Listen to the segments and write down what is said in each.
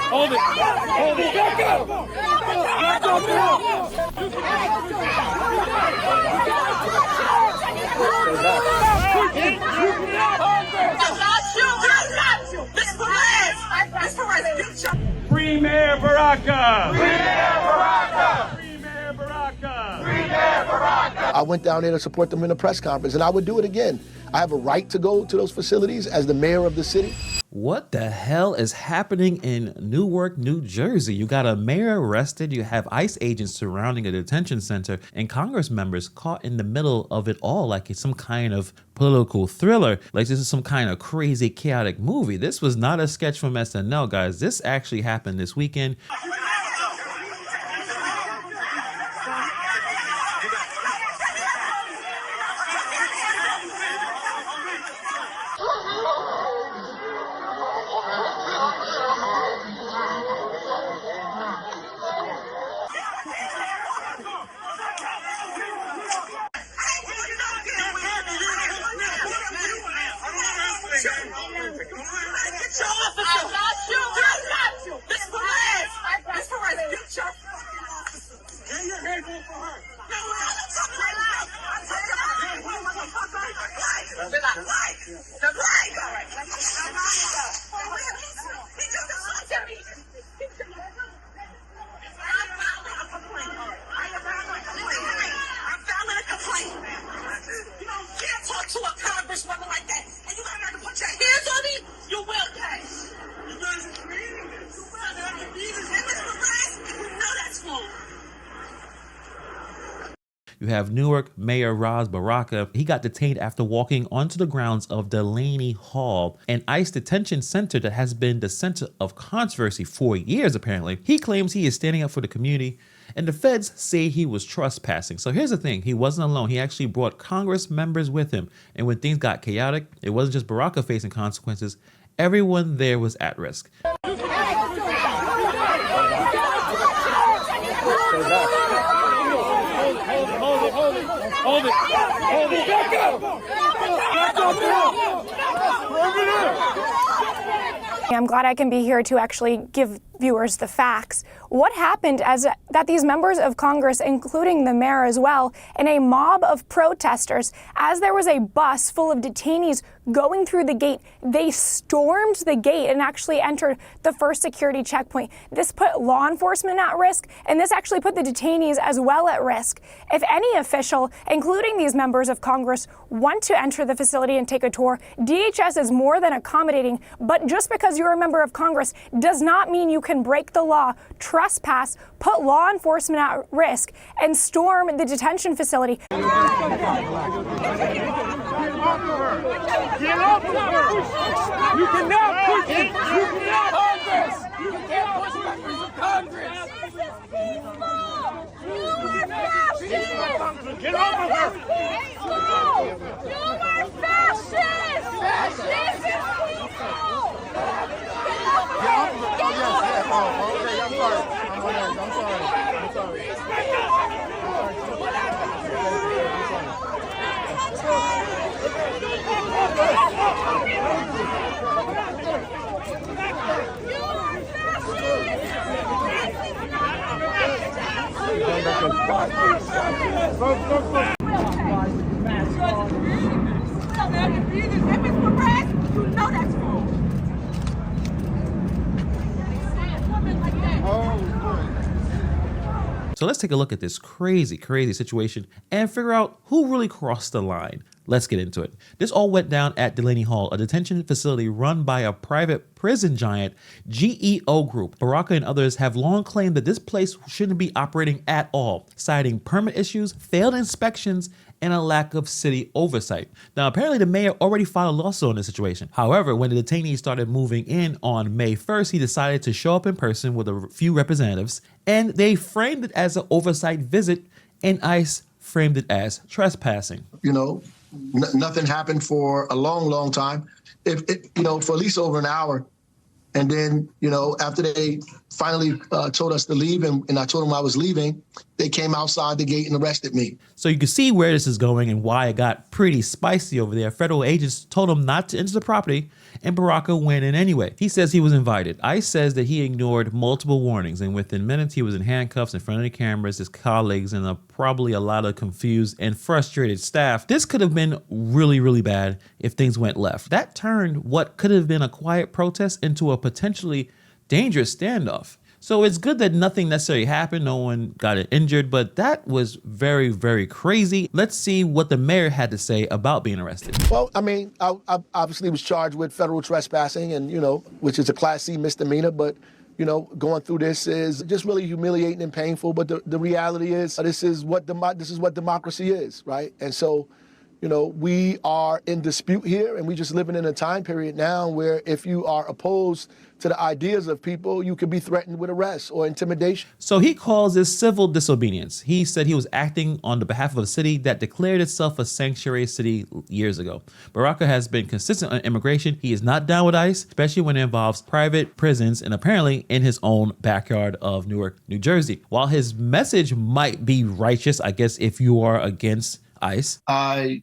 Hold it. Hold it. Back up. Back up now. Free Mayor Baraka. Free Mayor Baraka. Free Mayor Baraka. Free Mayor Baraka. I went down there to support them in a press conference, and I would do it again. I have a right to go to those facilities as the mayor of the city. What the hell is happening in Newark, New Jersey? You got a mayor arrested, you have ICE agents surrounding a detention center, and Congress members caught in the middle of it all like it's some kind of political thriller, like this is some kind of crazy, chaotic movie. This was not a sketch from SNL, guys. This actually happened this weekend. You have Newark Mayor Ras Baraka. He got detained after walking onto the grounds of Delaney Hall, an ICE detention center that has been the center of controversy for years, apparently. He claims he is standing up for the community, and the feds say he was trespassing. So here's the thing, he wasn't alone. He actually brought Congress members with him. And when things got chaotic, it wasn't just Baraka facing consequences. Everyone there was at risk. Hold it. Hold it. Back up. Back up now. I'm glad I can be here to actually give viewers the facts. What happened is that these members of Congress, including the mayor as well, and a mob of protesters, as there was a bus full of detainees going through the gate, they stormed the gate and actually entered the first security checkpoint. This put law enforcement at risk, and this actually put the detainees as well at risk. If any official, including these members of Congress, want to enter the facility and take a tour, DHS is more than accommodating, but just because you're a member of Congress does not mean you can break the law, trespass, put law enforcement at risk, and storm the detention facility. Get off of her! You cannot push it! You cannot Congress! You can't push members of Congress! Get off of her! You are fascists! Fascists is people! So let's take a look at this crazy, crazy situation and figure out who really crossed the line. Let's get into it. This all went down at Delaney Hall, a detention facility run by a private prison giant, GEO Group. Baraka and others have long claimed that this place shouldn't be operating at all, citing permit issues, failed inspections, and a lack of city oversight. Now, apparently the mayor already filed a lawsuit on this situation. However, when the detainees started moving in on May 1st, he decided to show up in person with a few representatives, and they framed it as an oversight visit, and ICE framed it as trespassing. You know, nothing happened for a long, long time. For at least over an hour. And then, after they finally told us to leave and I told them I was leaving, they came outside the gate and arrested me. So you can see where this is going and why it got pretty spicy over there. Federal agents told them not to enter the property and Baraka went in anyway. He says he was invited. ICE says that he ignored multiple warnings, and within minutes he was in handcuffs in front of the cameras, his colleagues, and probably a lot of confused and frustrated staff. This could have been really, really bad if things went left. That turned what could have been a quiet protest into a potentially dangerous standoff. So it's good that nothing necessarily happened. No one got injured, but that was very, very crazy. Let's see what the mayor had to say about being arrested. Well, I mean, I obviously was charged with federal trespassing and, which is a Class C misdemeanor, but going through this is just really humiliating and painful. But the reality is this is what democracy is, right? And so, we are in dispute here, and we just living in a time period now where if you are opposed to the ideas of people, you could be threatened with arrest or intimidation. So he calls this civil disobedience. He said he was acting on the behalf of a city that declared itself a sanctuary city years ago. Baraka has been consistent on immigration. He is not down with ICE, especially when it involves private prisons and apparently in his own backyard of Newark, New Jersey. While his message might be righteous, I guess, if you are against ICE. I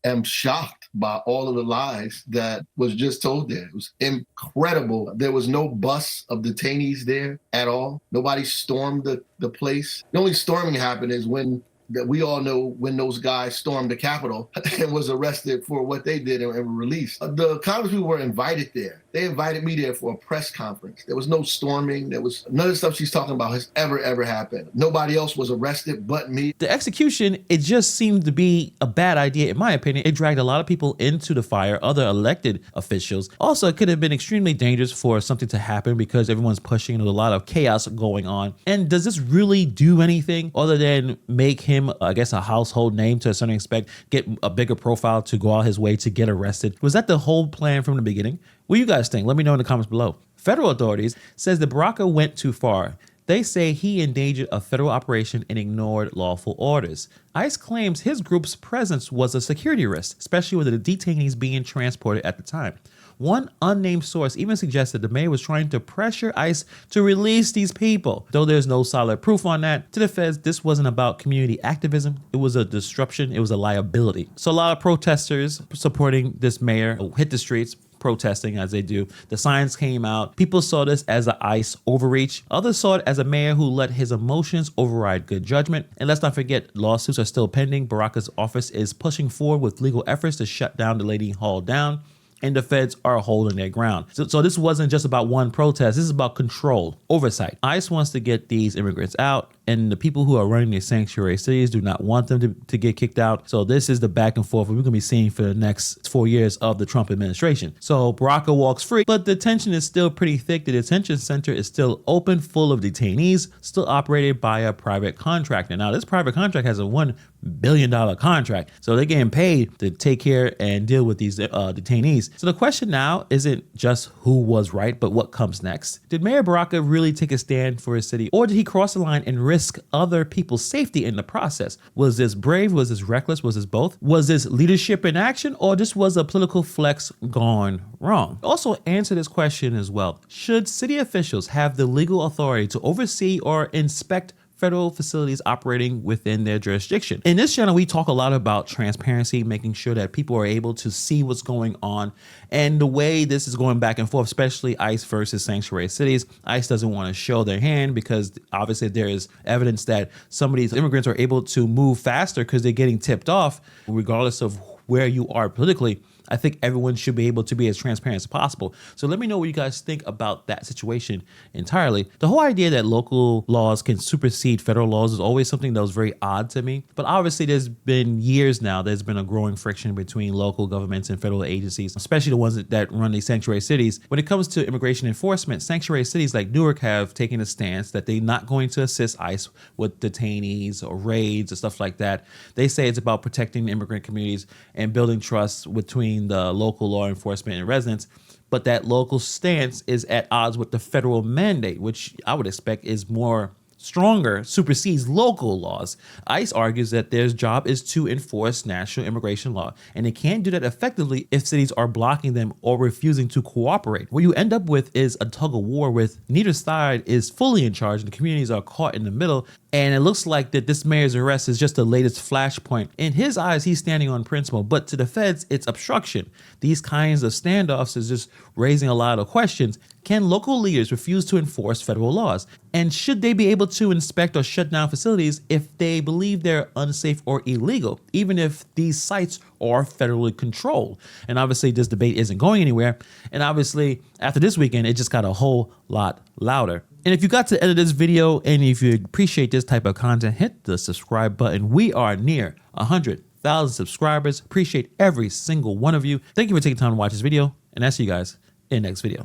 am shocked by all of the lies that was just told there. It was incredible. There was no bus of detainees there at all. Nobody stormed the place. The only storming happened is when we all know when those guys stormed the Capitol and was arrested for what they did and were released. The congressmen were invited there. They invited me there for a press conference. There was no storming. There was none of the stuff she's talking about has ever happened. Nobody else was arrested but me. The execution, it just seemed to be a bad idea, in my opinion. It dragged a lot of people into the fire, other elected officials. Also, it could have been extremely dangerous for something to happen because everyone's pushing and there's a lot of chaos going on. And does this really do anything other than make him, I guess, a household name to a certain extent, get a bigger profile to go out his way to get arrested? Was that the whole plan from the beginning? What do you guys think? Let me know in the comments below. Federal authorities says that Baraka went too far. They say he endangered a federal operation and ignored lawful orders. ICE claims his group's presence was a security risk, especially with the detainees being transported at the time. One unnamed source even suggested the mayor was trying to pressure ICE to release these people. Though there's no solid proof on that, to the feds, this wasn't about community activism. It was a disruption. It was a liability. So a lot of protesters supporting this mayor hit the streets, protesting as they do. The signs came out. People saw this as an ICE overreach. Others saw it as a mayor who let his emotions override good judgment. And let's not forget, lawsuits are still pending. Baraka's office is pushing forward with legal efforts to shut down Delaney Hall down, and the feds are holding their ground. So this wasn't just about one protest. This is about control, oversight. ICE wants to get these immigrants out, and the people who are running these sanctuary cities do not want them to get kicked out. So this is the back and forth we're going to be seeing for the next 4 years of the Trump administration. So Baraka walks free, but the tension is still pretty thick. The detention center is still open, full of detainees, still operated by a private contractor. Now, this private contract has a $1 billion contract. So they're getting paid to take care and deal with these detainees. So the question now isn't just who was right, but what comes next. Did Mayor Baraka really take a stand for his city, or did he cross the line and risk other people's safety in the process? Was this brave? Was this reckless? Was this both? Was this leadership in action, or this was a political flex gone wrong? Also answer this question as well. Should city officials have the legal authority to oversee or inspect federal facilities operating within their jurisdiction? In this channel, we talk a lot about transparency, making sure that people are able to see what's going on. And the way this is going back and forth, especially ICE versus sanctuary cities, ICE doesn't want to show their hand because obviously there is evidence that some of these immigrants are able to move faster because they're getting tipped off regardless of where you are politically. I think everyone should be able to be as transparent as possible. So let me know what you guys think about that situation entirely. The whole idea that local laws can supersede federal laws is always something that was very odd to me. But obviously there's been years now, there's been a growing friction between local governments and federal agencies, especially the ones that run these sanctuary cities. When it comes to immigration enforcement, sanctuary cities like Newark have taken a stance that they're not going to assist ICE with detainees or raids or stuff like that. They say it's about protecting the immigrant communities and building trust between the local law enforcement and residents, but that local stance is at odds with the federal mandate, which I would expect is more stronger, supersedes local laws. ICE argues that their job is to enforce national immigration law, and they can't do that effectively if cities are blocking them or refusing to cooperate. What you end up with is a tug of war with neither side is fully in charge and the communities are caught in the middle. And it looks like that this mayor's arrest is just the latest flashpoint. In his eyes, he's standing on principle, but to the feds, it's obstruction. These kinds of standoffs is just raising a lot of questions. Can local leaders refuse to enforce federal laws? And should they be able to inspect or shut down facilities if they believe they're unsafe or illegal, even if these sites are federally controlled? And obviously this debate isn't going anywhere. And obviously after this weekend, it just got a whole lot louder. And if you got to the end of this video and if you appreciate this type of content, hit the subscribe button. We are near 100,000 subscribers. Appreciate every single one of you. Thank you for taking time to watch this video, and I'll see you guys in the next video.